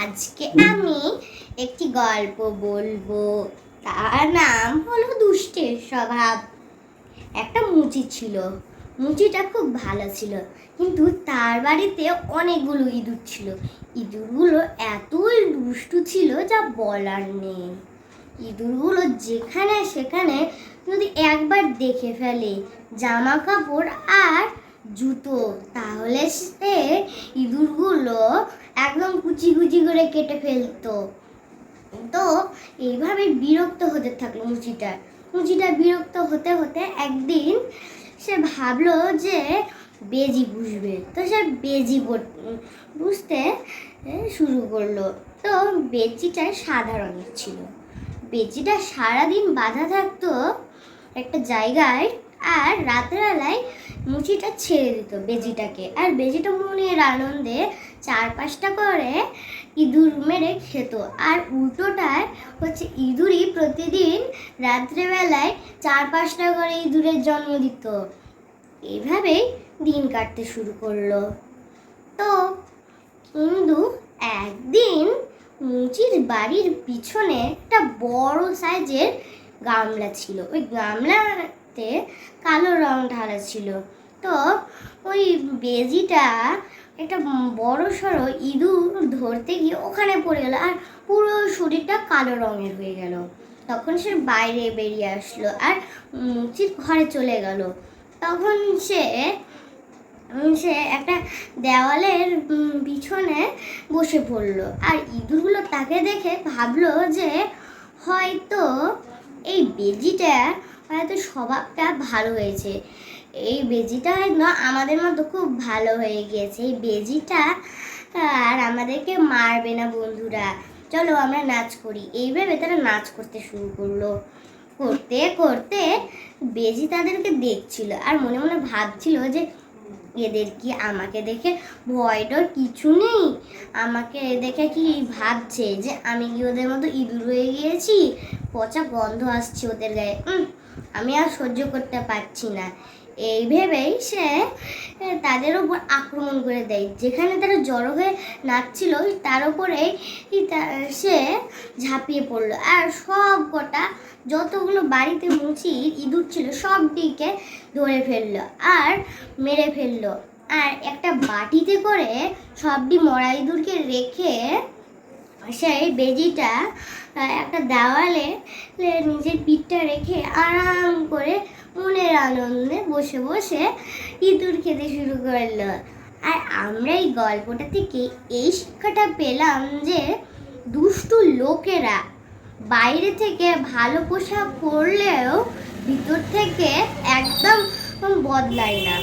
আজকে আমি একটি গল্প বলবো। তার নাম হলো দুষ্টের স্বভাব। একটা মুচি ছিল। মুচিটা খুব ভালো ছিল, কিন্তু তার বাড়িতে অনেকগুলো ইঁদুর ছিল। ইঁদুরগুলো এতই দুষ্টু ছিল যা বলার নেই। ইঁদুরগুলো যেখানে সেখানে যদি একবার দেখে ফেলে জামা কাপড় আর জুতো, তাহলে সে ইঁদুরগুলো একদম কুচি কুচি করে কেটে ফেলতো। তো এইভাবে বিরক্ত হতে থাকলো মুচিটা বিরক্ত হতে হতে একদিন সে ভাবলো যে বেজি বুঝবে। তো সে বেজি বুঝতে শুরু করলো। তো বেজিটা সাদা রঙের ছিল। বেজিটা সারাদিন বাঁধা থাকতো একটা জায়গায়, আর রাতেরবেলায় মুচিটা ছেড়ে দিত বেজিটাকে, আর বেজিটা মনের আনন্দে 4-5টা করে ইঁদুর মেরে খেত। আর উল্টোটায় ইঁদুরই প্রতিদিন রাত্রেবেলায় 4-5টা করে ইঁদুরের জন্ম দিত। এইভাবেই দিন কাটতে শুরু করলো। তো কিন্তু একদিন মুচির বাড়ির পিছনে একটা বড় সাইজের গামলা ছিল। ওই গামলাতে কালো রং ঢালা ছিল। তো ওই বেজিটা একটা বড় সড়ো ইঁদুর ধরতে গিয়ে ওখানে পড়ে গেল, আর পুরো শরীরটা কালো রঙের হয়ে গেল। তখন সে বাইরে বেরিয়ে আসলো আর মুচির ঘরে চলে গেল। তখন সে একটা দেওয়ালের পিছনে বসে পড়লো, আর ইঁদুরগুলো তাকে দেখে ভাবলো যে হয়তো এই বেজিটা হয়তো স্বভাবটা ভালো হয়েছে। এই বেজিটা হয়তো আমাদের মতো খুব ভালো হয়ে গিয়েছে। এই বেজিটা আর আমাদেরকে মারবে না। বন্ধুরা, চলো আমরা নাচ করি। এইভাবে তারা নাচ করতে শুরু করলো। করতে করতে বেজি তাদেরকে দেখছিল আর মনে মনে ভাবছিল যে এদের কি আমাকে দেখে ভয় ডর কিছু নেই? আমাকে দেখে কি ভাবছে যে আমি কি ওদের মতো ইঁদুর হয়ে গিয়েছি? পচা গন্ধ আসছে ওদের গায়ে, আমি আর সহ্য করতে পারছি না। এই ভেবেই সে তাদের উপর আক্রমণ করে দেয়। যেখানে তারা জড়ো হয়ে নাচছিল তার উপরেই সে ঝাঁপিয়ে পড়লো, আর সব কটা যতগুলো বাড়িতে মুচির ইঁদুর ছিল সবটিকে ধরে ফেললো আর মেরে ফেললো। আর একটা বাটিতে করে সবটি মরা ইঁদুরকে রেখে সেই বেজিটা একটা দেওয়ালে নিজের পিঠটা রেখে আরাম করে মনের আনন্দে বসে বসে ইঁদুর খেতে শুরু করলো। আর আমরা এই গল্পটা থেকে এই শিক্ষাটা পেলাম যে দুষ্টু লোকেরা বাইরে থেকে ভালো পোশাক পরলেও ভিতর থেকে একদম বদলায় না।